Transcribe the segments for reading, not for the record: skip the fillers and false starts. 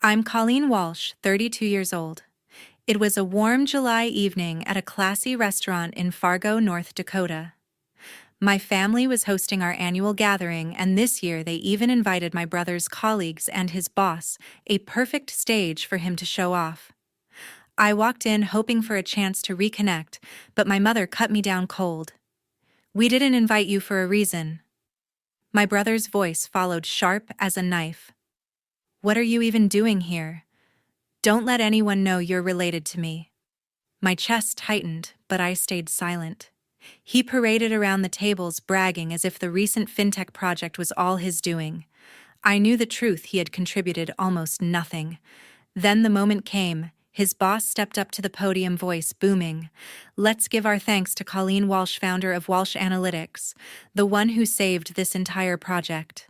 I'm Colleen Walsh, 32 years old. It was a warm July evening at a classy restaurant in Fargo, North Dakota. My family was hosting our annual gathering, and this year they even invited my brother's colleagues and his boss, a perfect stage for him to show off. I walked in hoping for a chance to reconnect, but my mother cut me down cold. "We didn't invite you for a reason." My brother's voice followed sharp as a knife. "What are you even doing here? Don't let anyone know you're related to me." My chest tightened, but I stayed silent. He paraded around the tables bragging as if the recent fintech project was all his doing. I knew the truth: he had contributed almost nothing. Then the moment came. His boss stepped up to the podium, voice booming. "Let's give our thanks to Colleen Walsh, founder of Walsh Analytics, the one who saved this entire project."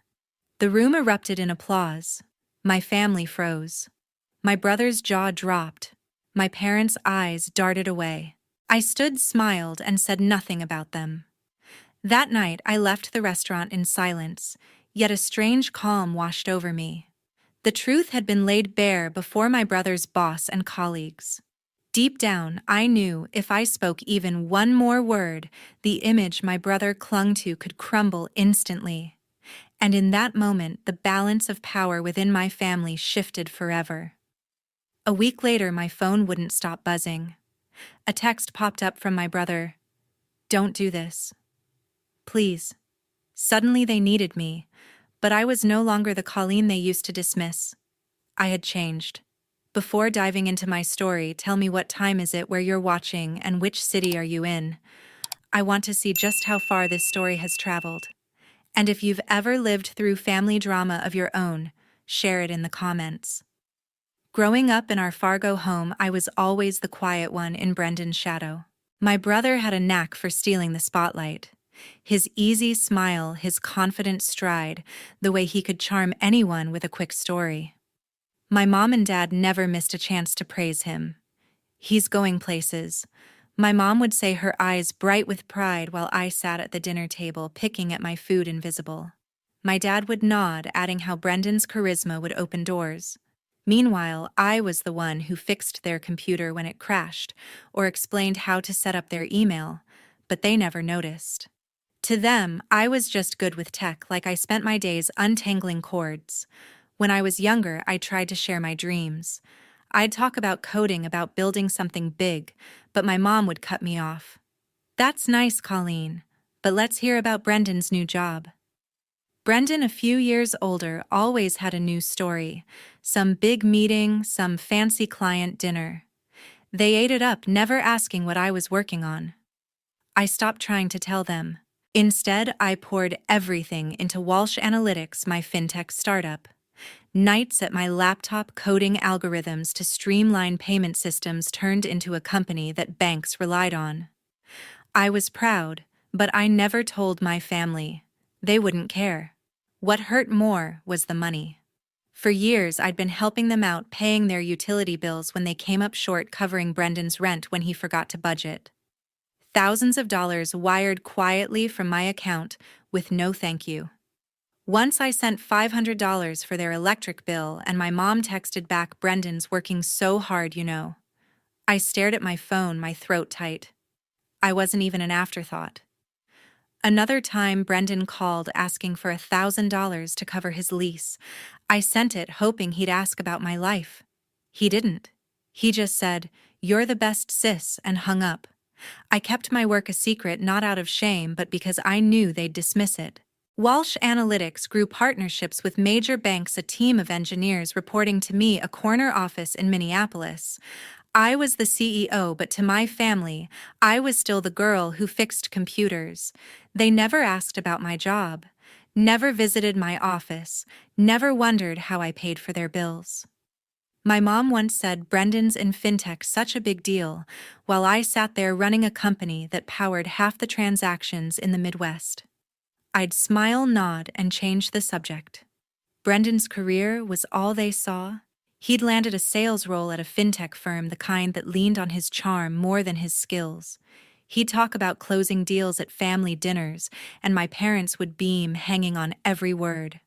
The room erupted in applause. My family froze. My brother's jaw dropped. My parents' eyes darted away. I stood, smiled, and said nothing about them. That night, I left the restaurant in silence, yet a strange calm washed over me. The truth had been laid bare before my brother's boss and colleagues. Deep down, I knew if I spoke even one more word, the image my brother clung to could crumble instantly. And in that moment, the balance of power within my family shifted forever. A week later, my phone wouldn't stop buzzing. A text popped up from my brother. "Don't do this. Please." Suddenly they needed me, but I was no longer the Colleen they used to dismiss. I had changed. Before diving into my story, tell me, what time is it, where you're watching, and which city are you in? I want to see just how far this story has traveled. And if you've ever lived through family drama of your own, share it in the comments. Growing up in our Fargo home, I was always the quiet one in Brendan's shadow. My brother had a knack for stealing the spotlight. His easy smile, his confident stride, the way he could charm anyone with a quick story. My mom and dad never missed a chance to praise him. "He's going places," my mom would say, her eyes bright with pride, while I sat at the dinner table picking at my food invisible. My dad would nod, adding how Brendan's charisma would open doors. Meanwhile, I was the one who fixed their computer when it crashed, or explained how to set up their email, but they never noticed. To them, I was just good with tech, like I spent my days untangling cords. When I was younger, I tried to share my dreams. I'd talk about coding, about building something big, but my mom would cut me off. "That's nice, Colleen, but let's hear about Brendan's new job." Brendan, a few years older, always had a new story. Some big meeting, some fancy client dinner. They ate it up, never asking what I was working on. I stopped trying to tell them. Instead, I poured everything into Walsh Analytics, my fintech startup. Nights at my laptop coding algorithms to streamline payment systems turned into a company that banks relied on. I was proud, but I never told my family. They wouldn't care. What hurt more was the money. For years, I'd been helping them out, paying their utility bills when they came up short, covering Brendan's rent when he forgot to budget. Thousands of dollars wired quietly from my account with no thank you. Once I sent $500 for their electric bill, and my mom texted back, "Brendan's working so hard, you know." I stared at my phone, my throat tight. I wasn't even an afterthought. Another time, Brendan called asking for $1,000 to cover his lease. I sent it, hoping he'd ask about my life. He didn't. He just said, "You're the best, sis," and hung up. I kept my work a secret, not out of shame, but because I knew they'd dismiss it. Walsh Analytics grew partnerships with major banks, a team of engineers reporting to me, a corner office in Minneapolis. I was the CEO, but to my family, I was still the girl who fixed computers. They never asked about my job, never visited my office, never wondered how I paid for their bills. My mom once said, "Brendan's in fintech, such a big deal," while I sat there running a company that powered half the transactions in the Midwest. I'd smile, nod, and change the subject. Brendan's career was all they saw. He'd landed a sales role at a fintech firm, the kind that leaned on his charm more than his skills. He'd talk about closing deals at family dinners, and my parents would beam, hanging on every word.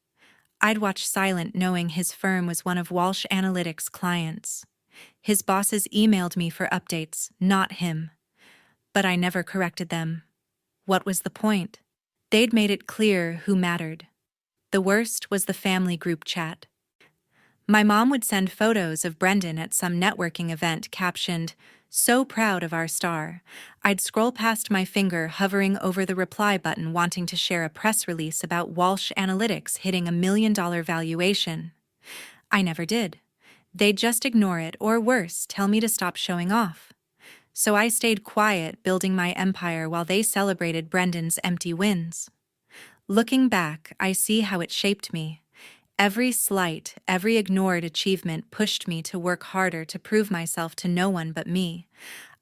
I'd watch silent knowing his firm was one of Walsh Analytics' clients. His bosses emailed me for updates, not him. But I never corrected them. What was the point? They'd made it clear who mattered. The worst was the family group chat. My mom would send photos of Brendan at some networking event captioned, "So proud of our star." I'd scroll past my finger hovering over the reply button wanting to share a press release about Walsh Analytics hitting $1 million valuation. I never did. They'd just ignore it or worse, tell me to stop showing off. So I stayed quiet, building my empire while they celebrated Brendan's empty wins. Looking back, I see how it shaped me. Every slight, every ignored achievement pushed me to work harder to prove myself to no one but me.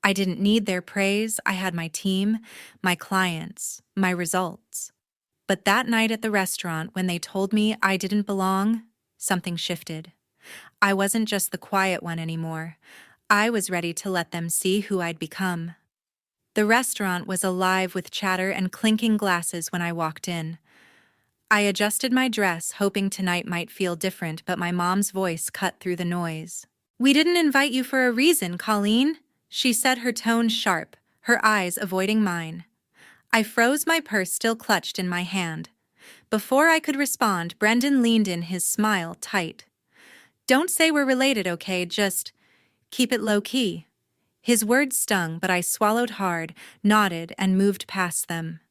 I didn't need their praise, I had my team, my clients, my results. But that night at the restaurant, when they told me I didn't belong, something shifted. I wasn't just the quiet one anymore. I was ready to let them see who I'd become. The restaurant was alive with chatter and clinking glasses when I walked in. I adjusted my dress, hoping tonight might feel different, but my mom's voice cut through the noise. "We didn't invite you for a reason, Colleen," she said, her tone sharp, her eyes avoiding mine. I froze, my purse still clutched in my hand. Before I could respond, Brendan leaned in, his smile tight. "Don't say we're related, okay? Just keep it low-key." His words stung, but I swallowed hard, nodded, and moved past them.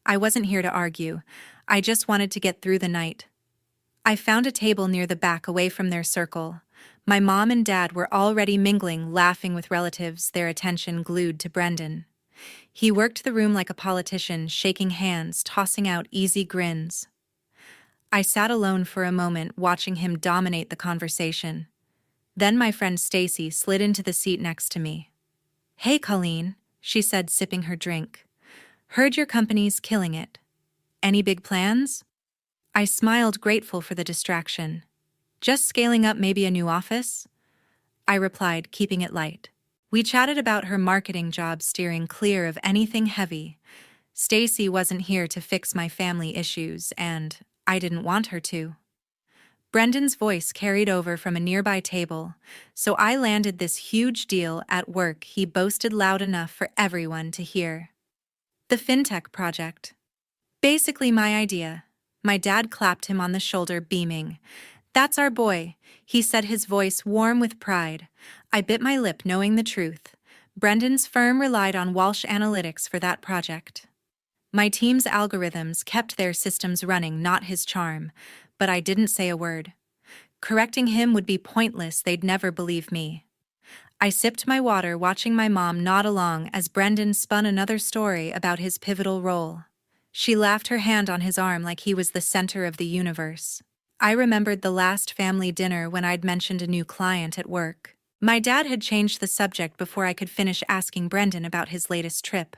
I wasn't here to argue. I just wanted to get through the night. I found a table near the back, away from their circle. My mom and dad were already mingling, laughing with relatives, their attention glued to Brendan. He worked the room like a politician, shaking hands, tossing out easy grins. I sat alone for a moment, watching him dominate the conversation. Then my friend Stacy slid into the seat next to me. "Hey, Colleen," she said, sipping her drink. "Heard your company's killing it. Any big plans?" I smiled, grateful for the distraction. "Just scaling up, maybe a new office?" I replied, keeping it light. We chatted about her marketing job, steering clear of anything heavy. Stacy wasn't here to fix my family issues, and I didn't want her to. Brendan's voice carried over from a nearby table, so I landed this huge deal at work he boasted loud enough for everyone to hear. The fintech project. Basically my idea. My dad clapped him on the shoulder, beaming. "That's our boy," he said, his voice warm with pride. I bit my lip, knowing the truth. Brendan's firm relied on Walsh Analytics for that project. My team's algorithms kept their systems running, not his charm, but I didn't say a word. Correcting him would be pointless, they'd never believe me. I sipped my water, watching my mom nod along as Brendan spun another story about his pivotal role. She laughed, her hand on his arm like he was the center of the universe. I remembered the last family dinner when I'd mentioned a new client at work. My dad had changed the subject before I could finish asking Brendan about his latest trip.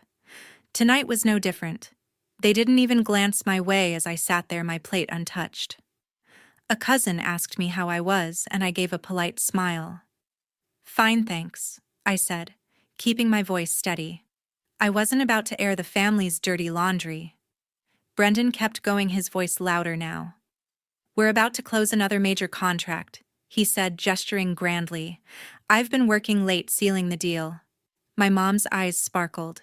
Tonight was no different. They didn't even glance my way as I sat there, my plate untouched. A cousin asked me how I was, and I gave a polite smile. "Fine, thanks," I said, keeping my voice steady. I wasn't about to air the family's dirty laundry. Brendan kept going, his voice louder now. "We're about to close another major contract," he said, gesturing grandly. "I've been working late sealing the deal." My mom's eyes sparkled.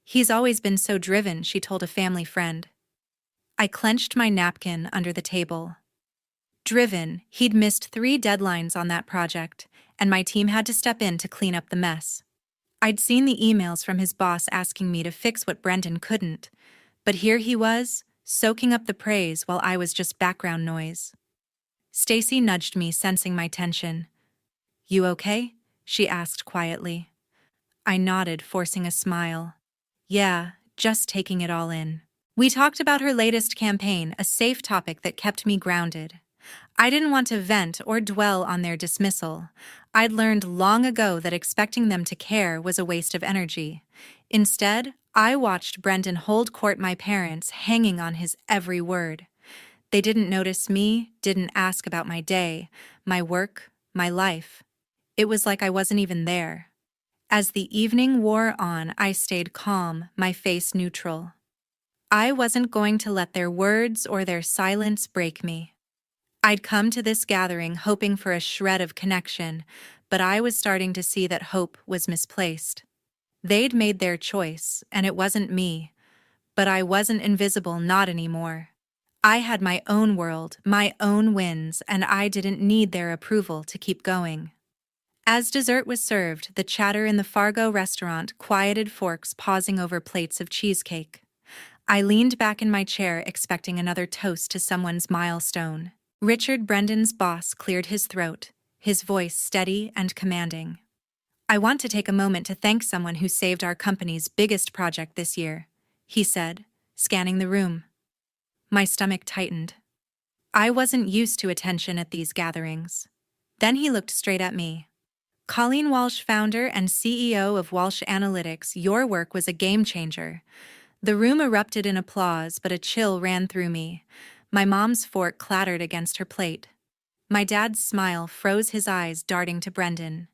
"He's always been so driven," she told a family friend. I clenched my napkin under the table. Driven, he'd missed 3 deadlines on that project, and my team had to step in to clean up the mess. I'd seen the emails from his boss asking me to fix what Brendan couldn't, but here he was, soaking up the praise while I was just background noise. Stacy nudged me, sensing my tension. "You okay?" she asked quietly. I nodded, forcing a smile. "Yeah, just taking it all in." We talked about her latest campaign, a safe topic that kept me grounded. I didn't want to vent or dwell on their dismissal. I'd learned long ago that expecting them to care was a waste of energy. Instead, I watched Brendan hold court, my parents hanging on his every word. They didn't notice me, didn't ask about my day, my work, my life. It was like I wasn't even there. As the evening wore on, I stayed calm, my face neutral. I wasn't going to let their words or their silence break me. I'd come to this gathering hoping for a shred of connection, but I was starting to see that hope was misplaced. They'd made their choice, and it wasn't me. But I wasn't invisible, not anymore. I had my own world, my own wins, and I didn't need their approval to keep going. As dessert was served, the chatter in the Fargo restaurant quieted forks pausing over plates of cheesecake. I leaned back in my chair expecting another toast to someone's milestone. Richard, Brendan's boss, cleared his throat, his voice steady and commanding. "I want to take a moment to thank someone who saved our company's biggest project this year," he said, scanning the room. My stomach tightened. I wasn't used to attention at these gatherings. Then he looked straight at me. "Colleen Walsh, founder and CEO of Walsh Analytics, your work was a game changer." The room erupted in applause, but a chill ran through me. My mom's fork clattered against her plate. My dad's smile froze, his eyes darting to Brendan.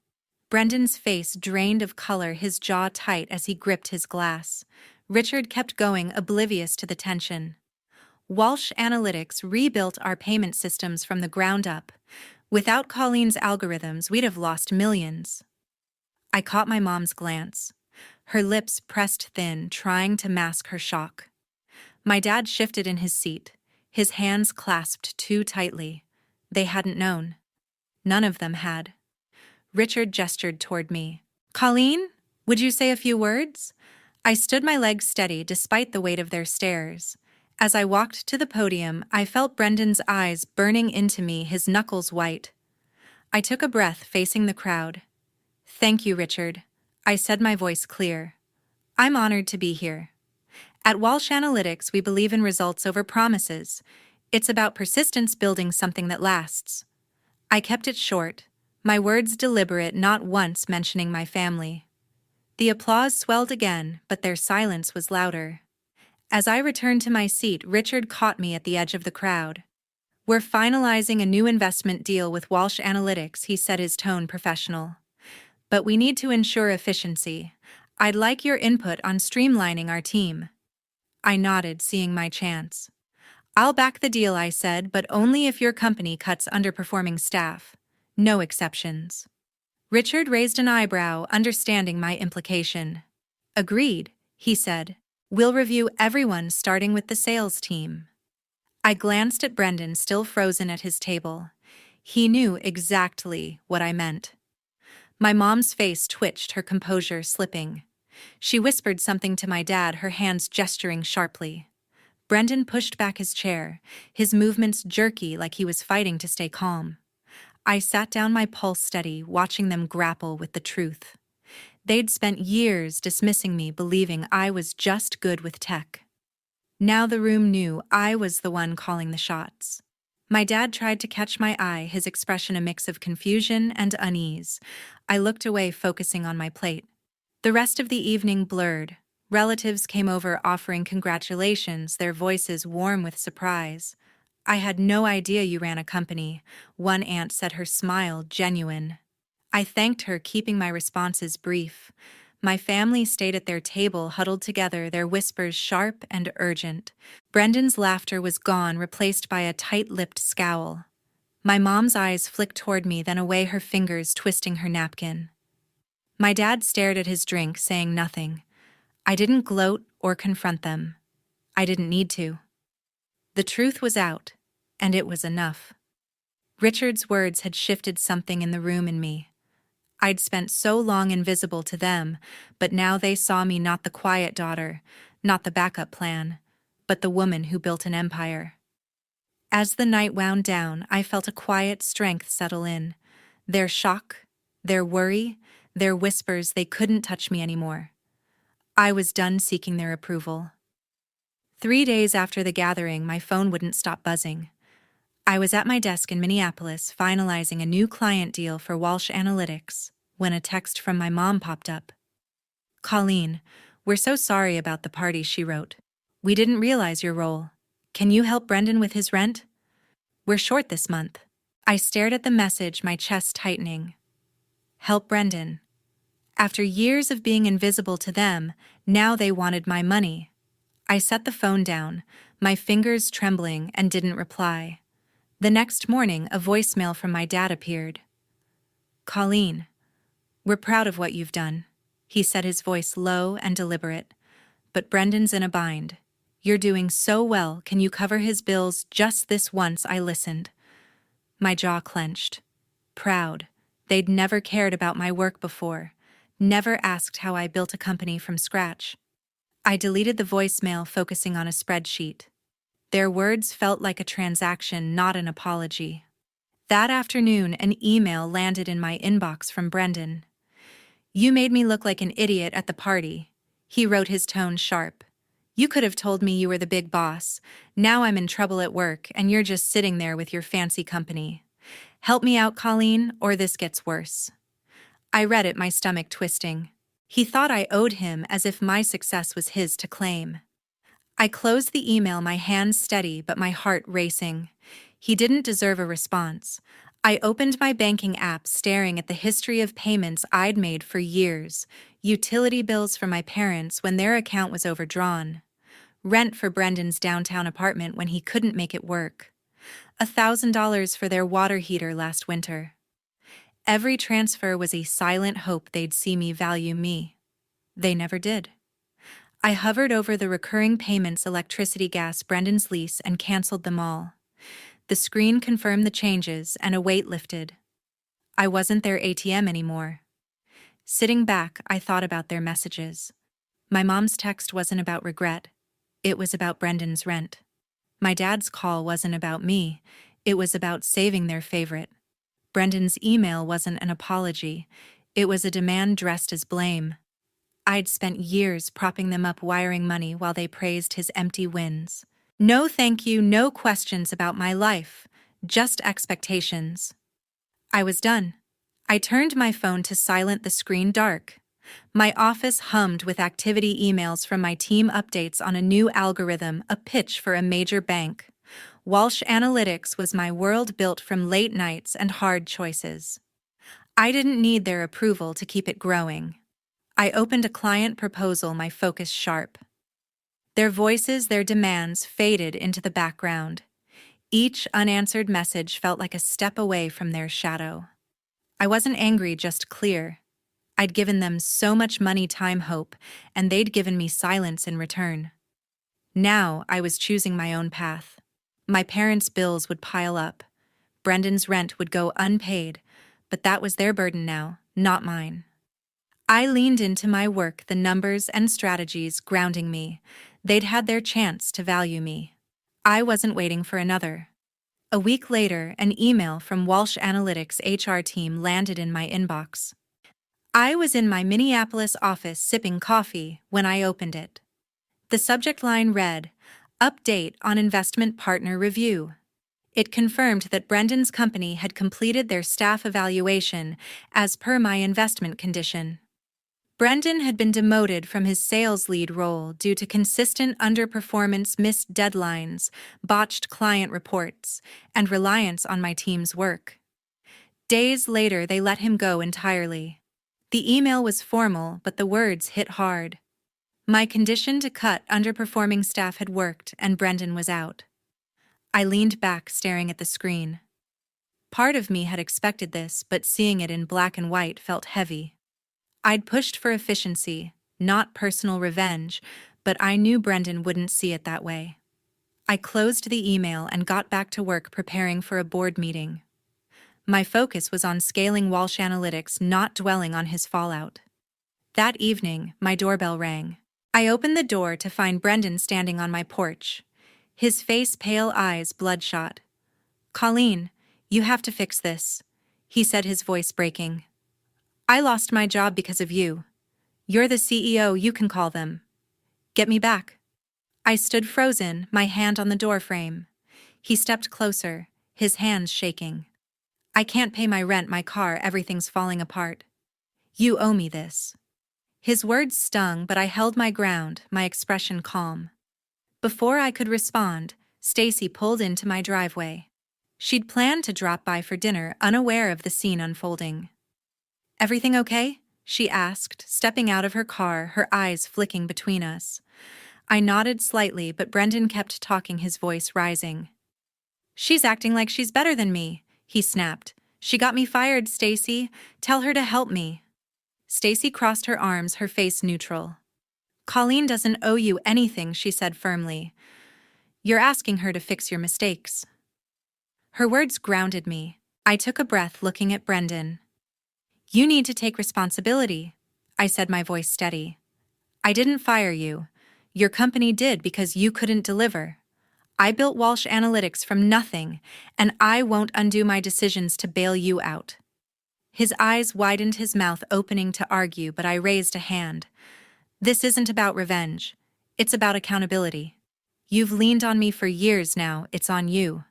Brendan's face drained of color, his jaw tight as he gripped his glass. Richard kept going, oblivious to the tension. "Walsh Analytics rebuilt our payment systems from the ground up. Without Colleen's algorithms, we'd have lost millions." I caught my mom's glance. Her lips pressed thin, trying to mask her shock. My dad shifted in his seat, his hands clasped too tightly. They hadn't known. None of them had. Richard gestured toward me. "Colleen, would you say a few words?" I stood, my legs steady despite the weight of their stares. As I walked to the podium, I felt Brendan's eyes burning into me, his knuckles white. I took a breath, facing the crowd. "Thank you, Richard," I said, my voice clear. "I'm honored to be here. At Walsh Analytics, we believe in results over promises. It's about persistence, building something that lasts." I kept it short, my words deliberate, not once mentioning my family. The applause swelled again, but their silence was louder. As I returned to my seat, Richard caught me at the edge of the crowd. "We're finalizing a new investment deal with Walsh Analytics," he said, his tone professional. "But we need to ensure efficiency. I'd like your input on streamlining our team." I nodded, seeing my chance. "I'll back the deal," I said, "but only if your company cuts underperforming staff. No exceptions." Richard raised an eyebrow, understanding my implication. "Agreed," he said. "We'll review everyone, starting with the sales team." I glanced at Brendan, still frozen at his table. He knew exactly what I meant. My mom's face twitched, her composure slipping. She whispered something to my dad, her hands gesturing sharply. Brendan pushed back his chair, his movements jerky, like he was fighting to stay calm. I sat down, my pulse steady, watching them grapple with the truth. They'd spent years dismissing me, believing I was just good with tech. Now the room knew I was the one calling the shots. My dad tried to catch my eye, his expression a mix of confusion and unease. I looked away, focusing on my plate. The rest of the evening blurred. Relatives came over, offering congratulations, their voices warm with surprise. "I had no idea you ran a company," one aunt said, her smile genuine. I thanked her, keeping my responses brief. My family stayed at their table, huddled together, their whispers sharp and urgent. Brendan's laughter was gone, replaced by a tight-lipped scowl. My mom's eyes flicked toward me, then away, her fingers twisting her napkin. My dad stared at his drink, saying nothing. I didn't gloat or confront them. I didn't need to. The truth was out, and it was enough. Richard's words had shifted something in the room, in me. I'd spent so long invisible to them, but now they saw me not the quiet daughter, not the backup plan, but the woman who built an empire. As the night wound down, I felt a quiet strength settle in. Their shock, their worry, their whispers, they couldn't touch me anymore. I was done seeking their approval. 3 days after the gathering, my phone wouldn't stop buzzing. I was at my desk in Minneapolis, finalizing a new client deal for Walsh Analytics, when a text from my mom popped up. "Colleen, we're so sorry about the party," she wrote. "We didn't realize your role. Can you help Brendan with his rent? We're short this month." I stared at the message, my chest tightening. Help Brendan. After years of being invisible to them, now they wanted my money. I set the phone down, my fingers trembling, and didn't reply. The next morning, a voicemail from my dad appeared. "Colleen, we're proud of what you've done," he said, his voice low and deliberate. "But Brendan's in a bind. You're doing so well, can you cover his bills just this once?" I listened. My jaw clenched. Proud. They'd never cared about my work before, never asked how I built a company from scratch. I deleted the voicemail, focusing on a spreadsheet. Their words felt like a transaction, not an apology. That afternoon, an email landed in my inbox from Brendan. "You made me look like an idiot at the party," he wrote, his tone sharp. "You could have told me you were the big boss. Now I'm in trouble at work, and you're just sitting there with your fancy company. Help me out, Colleen, or this gets worse." I read it, my stomach twisting. He thought I owed him, as if my success was his to claim. I closed the email, my hands steady but my heart racing. He didn't deserve a response. I opened my banking app, staring at the history of payments I'd made for years. Utility bills for my parents when their account was overdrawn. Rent for Brendan's downtown apartment when he couldn't make it work. $1,000 for their water heater last winter. Every transfer was a silent hope they'd see me value me. They never did. I hovered over the recurring payments: electricity, gas, Brendan's lease, and canceled them all. The screen confirmed the changes, and a weight lifted. I wasn't their ATM anymore. Sitting back, I thought about their messages. My mom's text wasn't about regret. It was about Brendan's rent. My dad's call wasn't about me. It was about saving their favorite. Brendan's email wasn't an apology. It was a demand dressed as blame. I'd spent years propping them up, wiring money while they praised his empty wins. No thank you, no questions about my life, just expectations. I was done. I turned my phone to silent, the screen dark. My office hummed with activity emails from my team, updates on a new algorithm, a pitch for a major bank. Walsh Analytics was my world, built from late nights and hard choices. I didn't need their approval to keep it growing. I opened a client proposal, my focus sharp. Their voices, their demands faded into the background. Each unanswered message felt like a step away from their shadow. I wasn't angry, just clear. I'd given them so much money, time, hope, and they'd given me silence in return. Now I was choosing my own path. My parents' bills would pile up. Brendan's rent would go unpaid, but that was their burden now, not mine. I leaned into my work, the numbers and strategies grounding me. They'd had their chance to value me. I wasn't waiting for another. A week later, an email from Walsh Analytics' HR team landed in my inbox. I was in my Minneapolis office sipping coffee when I opened it. The subject line read, "Update on Investment Partner Review." It confirmed that Brendan's company had completed their staff evaluation as per my investment condition. Brendan had been demoted from his sales lead role due to consistent underperformance, missed deadlines, botched client reports, and reliance on my team's work. Days later, they let him go entirely. The email was formal, but the words hit hard. My condition to cut underperforming staff had worked, and Brendan was out. I leaned back, staring at the screen. Part of me had expected this, but seeing it in black and white felt heavy. I'd pushed for efficiency, not personal revenge, but I knew Brendan wouldn't see it that way. I closed the email and got back to work, preparing for a board meeting. My focus was on scaling Walsh Analytics, not dwelling on his fallout. That evening, my doorbell rang. I opened the door to find Brendan standing on my porch, his face pale, eyes bloodshot. "Colleen, you have to fix this," he said, his voice breaking. "I lost my job because of you. You're the CEO, you can call them. Get me back." I stood frozen, my hand on the door frame. He stepped closer, his hands shaking. "I can't pay my rent, my car, everything's falling apart. You owe me this." His words stung, but I held my ground, my expression calm. Before I could respond, Stacy pulled into my driveway. She'd planned to drop by for dinner, unaware of the scene unfolding. "Everything okay?" she asked, stepping out of her car, her eyes flicking between us. I nodded slightly, but Brendan kept talking, his voice rising. She's acting like she's better than me, he snapped. She got me fired, Stacy. Tell her to help me. Stacy crossed her arms, her face neutral. Colleen doesn't owe you anything, she said firmly. You're asking her to fix your mistakes. Her words grounded me. I took a breath, looking at Brendan. You need to take responsibility, I said, my voice steady. I didn't fire you. Your company did because you couldn't deliver. I built Walsh Analytics from nothing, and I won't undo my decisions to bail you out. His eyes widened, his mouth opening to argue, but I raised a hand. This isn't about revenge. It's about accountability. You've leaned on me for years now, it's on you.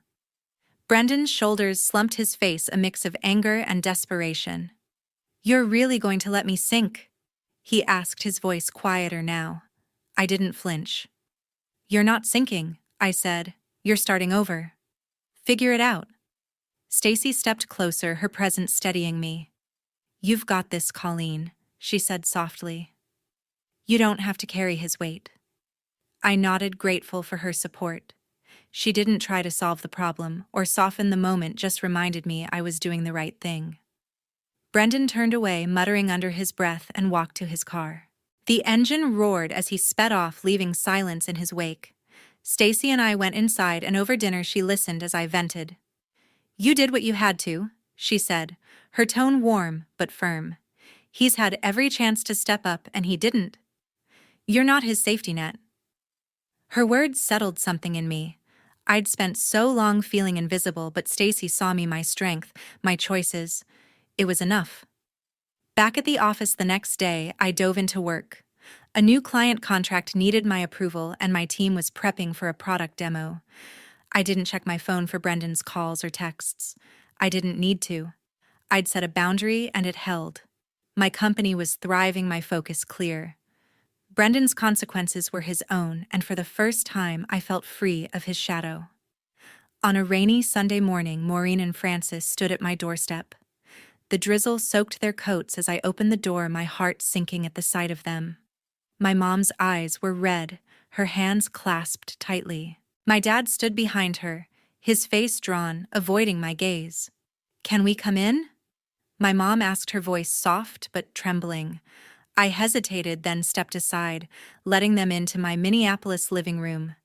Brendan's shoulders slumped, his face a mix of anger and desperation. You're really going to let me sink? He asked, his voice quieter now. I didn't flinch. You're not sinking, I said. You're starting over. Figure it out. Stacy stepped closer, her presence steadying me. You've got this, Colleen, she said softly. You don't have to carry his weight. I nodded, grateful for her support. She didn't try to solve the problem or soften the moment, just reminded me I was doing the right thing. Brendan turned away, muttering under his breath, and walked to his car. The engine roared as he sped off, leaving silence in his wake. Stacy and I went inside, and over dinner she listened as I vented. You did what you had to, she said, her tone warm but firm. He's had every chance to step up, and he didn't. You're not his safety net. Her words settled something in me. I'd spent so long feeling invisible, but Stacy saw me, my strength, my choices. It was enough. Back at the office the next day, I dove into work. A new client contract needed my approval, and my team was prepping for a product demo. I didn't check my phone for Brendan's calls or texts. I didn't need to. I'd set a boundary, and it held. My company was thriving, my focus clear. Brendan's consequences were his own, and for the first time I felt free of his shadow. On a rainy Sunday morning, Maureen and Francis stood at my doorstep. The drizzle soaked their coats as I opened the door, my heart sinking at the sight of them. My mom's eyes were red, her hands clasped tightly. My dad stood behind her, his face drawn, avoiding my gaze. Can we come in? My mom asked, her voice soft but trembling. I hesitated, then stepped aside, letting them into my Minneapolis living room.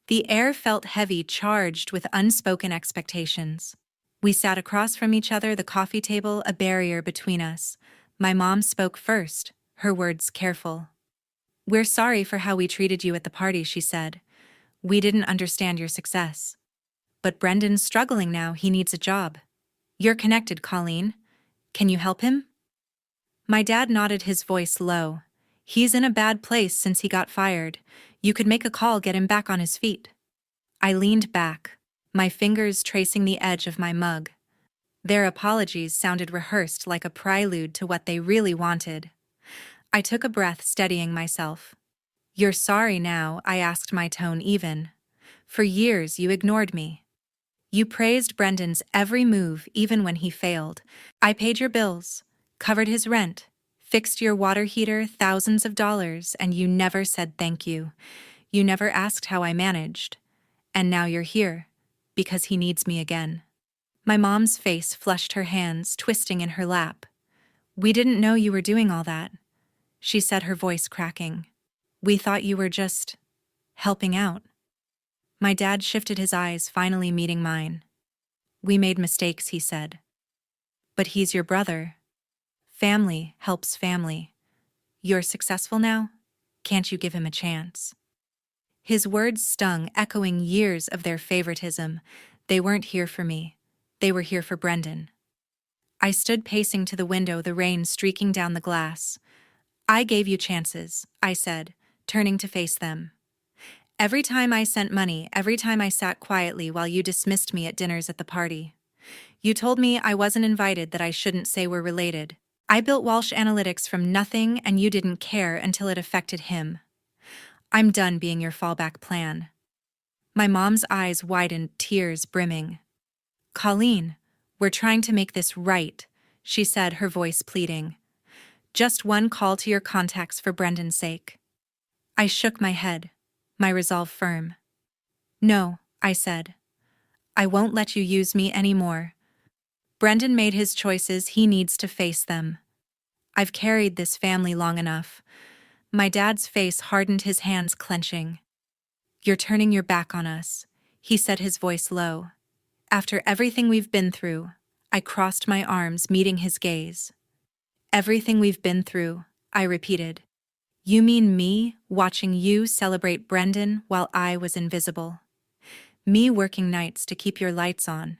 The air felt heavy, charged with unspoken expectations. We sat across from each other, the coffee table a barrier between us. My mom spoke first, her words careful. We're sorry for how we treated you at the party, she said. We didn't understand your success. But Brendan's struggling now, he needs a job. You're connected, Colleen. Can you help him? My dad nodded, his voice low. He's in a bad place since he got fired. You could make a call, get him back on his feet. I leaned back, my fingers tracing the edge of my mug. Their apologies sounded rehearsed, like a prelude to what they really wanted. I took a breath, steadying myself. You're sorry now, I asked, my tone even. For years you ignored me. You praised Brendan's every move, even when he failed. I paid your bills, covered his rent, fixed your water heater, thousands of dollars, and you never said thank you. You never asked how I managed. And now you're here, because he needs me again. My mom's face flushed, her hands twisting in her lap. We didn't know you were doing all that, she said, her voice cracking. We thought you were just helping out. My dad shifted, his eyes finally meeting mine. We made mistakes, he said. But he's your brother. Family helps family. You're successful now? Can't you give him a chance? His words stung, echoing years of their favoritism. They weren't here for me. They were here for Brendan. I stood pacing to the window, the rain streaking down the glass. I gave you chances, I said, turning to face them. Every time I sent money, every time I sat quietly while you dismissed me at dinners at the party. You told me I wasn't invited, that I shouldn't say we're related. I built Walsh Analytics from nothing, and you didn't care until it affected him. I'm done being your fallback plan. My mom's eyes widened, tears brimming. Colleen, we're trying to make this right, she said, her voice pleading. Just one call to your contacts for Brendan's sake. I shook my head, my resolve firm. No, I said. I won't let you use me anymore. Brendan made his choices, he needs to face them. I've carried this family long enough. My dad's face hardened, his hands clenching. You're turning your back on us, he said, his voice low. After everything we've been through, I crossed my arms, meeting his gaze. Everything we've been through, I repeated. You mean me watching you celebrate Brendan while I was invisible? Me working nights to keep your lights on?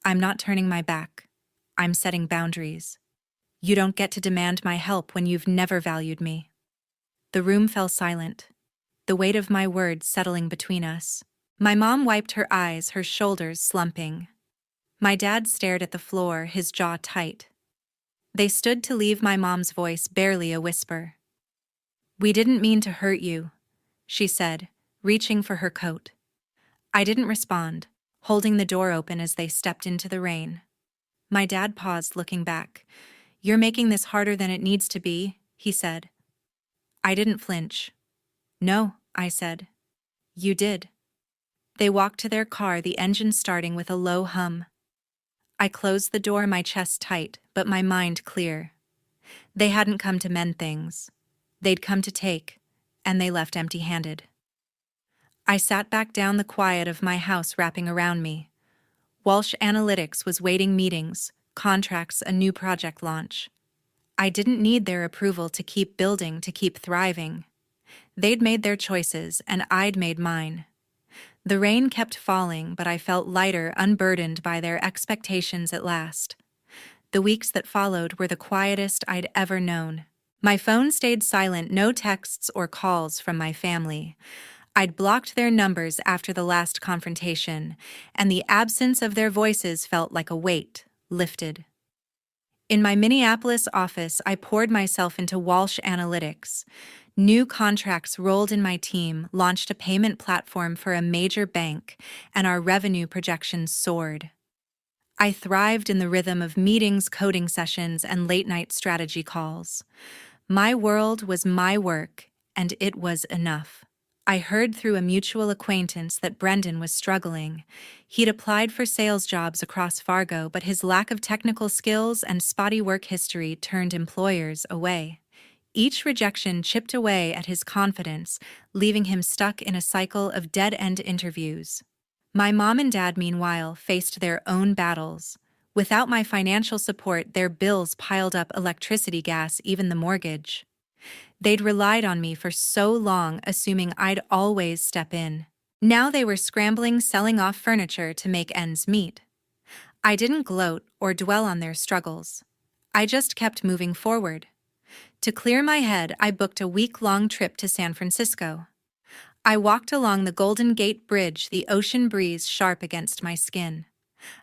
I'm not turning my back. I'm setting boundaries. You don't get to demand my help when you've never valued me. The room fell silent, the weight of my words settling between us. My mom wiped her eyes, her shoulders slumping. My dad stared at the floor, his jaw tight. They stood to leave, my mom's voice barely a whisper. We didn't mean to hurt you, she said, reaching for her coat. I didn't respond, holding the door open as they stepped into the rain. My dad paused, looking back. You're making this harder than it needs to be, he said. I didn't flinch. No, I said. You did. They walked to their car, the engine starting with a low hum. I closed the door, my chest tight, but my mind clear. They hadn't come to mend things. They'd come to take, and they left empty-handed. I sat back down, the quiet of my house wrapping around me. Walsh Analytics was waiting, meetings, contracts, a new project launch. I didn't need their approval to keep building, to keep thriving. They'd made their choices, and I'd made mine. The rain kept falling, but I felt lighter, unburdened by their expectations at last. The weeks that followed were the quietest I'd ever known. My phone stayed silent, no texts or calls from my family. I'd blocked their numbers after the last confrontation, and the absence of their voices felt like a weight lifted. In my Minneapolis office, I poured myself into Walsh Analytics. New contracts rolled in, my team launched a payment platform for a major bank, and our revenue projections soared. I thrived in the rhythm of meetings, coding sessions, and late-night strategy calls. My world was my work, and it was enough. I heard through a mutual acquaintance that Brendan was struggling. He'd applied for sales jobs across Fargo, but his lack of technical skills and spotty work history turned employers away. Each rejection chipped away at his confidence, leaving him stuck in a cycle of dead-end interviews. My mom and dad, meanwhile, faced their own battles. Without my financial support, their bills piled up: electricity, gas, even the mortgage. They'd relied on me for so long, assuming I'd always step in. Now they were scrambling, selling off furniture to make ends meet. I didn't gloat or dwell on their struggles. I just kept moving forward. To clear my head, I booked a week-long trip to San Francisco. I walked along the Golden Gate Bridge, the ocean breeze sharp against my skin.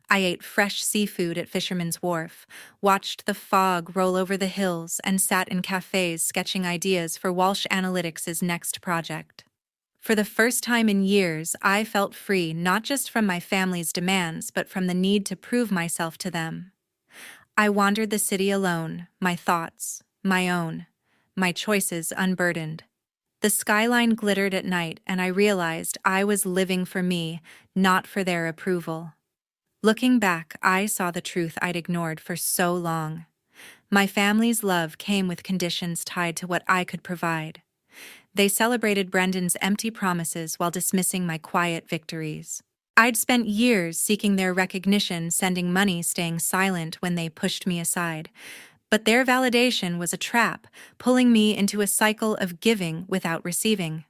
I ate fresh seafood at Fisherman's Wharf, watched the fog roll over the hills, and sat in cafes sketching ideas for Walsh Analytics' next project. For the first time in years, I felt free, not just from my family's demands, but from the need to prove myself to them. I wandered the city alone, my thoughts, my own, my choices unburdened. The skyline glittered at night, and I realized I was living for me, not for their approval. Looking back, I saw the truth I'd ignored for so long. My family's love came with conditions tied to what I could provide. They celebrated Brendan's empty promises while dismissing my quiet victories. I'd spent years seeking their recognition, sending money, staying silent when they pushed me aside. But their validation was a trap, pulling me into a cycle of giving without receiving.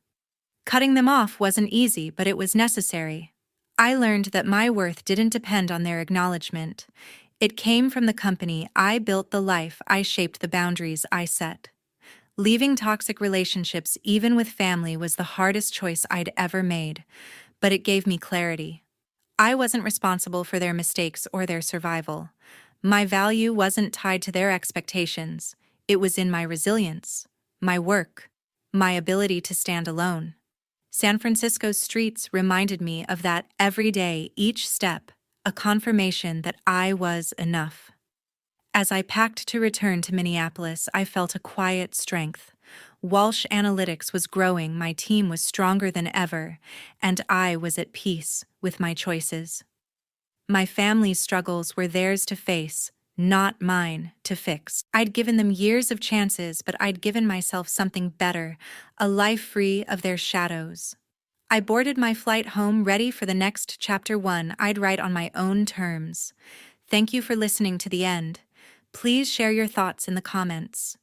Cutting them off wasn't easy, but it was necessary. I learned that my worth didn't depend on their acknowledgement. It came from the company I built, the life I shaped, the boundaries I set. Leaving toxic relationships, even with family, was the hardest choice I'd ever made, but it gave me clarity. I wasn't responsible for their mistakes or their survival. My value wasn't tied to their expectations. It was in my resilience, my work, my ability to stand alone. San Francisco's streets reminded me of that every day, each step, a confirmation that I was enough. As I packed to return to Minneapolis, I felt a quiet strength. Walsh Analytics was growing, my team was stronger than ever, and I was at peace with my choices. My family's struggles were theirs to face, not mine to fix. I'd given them years of chances, but I'd given myself something better, a life free of their shadows. I boarded my flight home ready for the next chapter 1 I'd write on my own terms. Thank you for listening to the end. Please share your thoughts in the comments.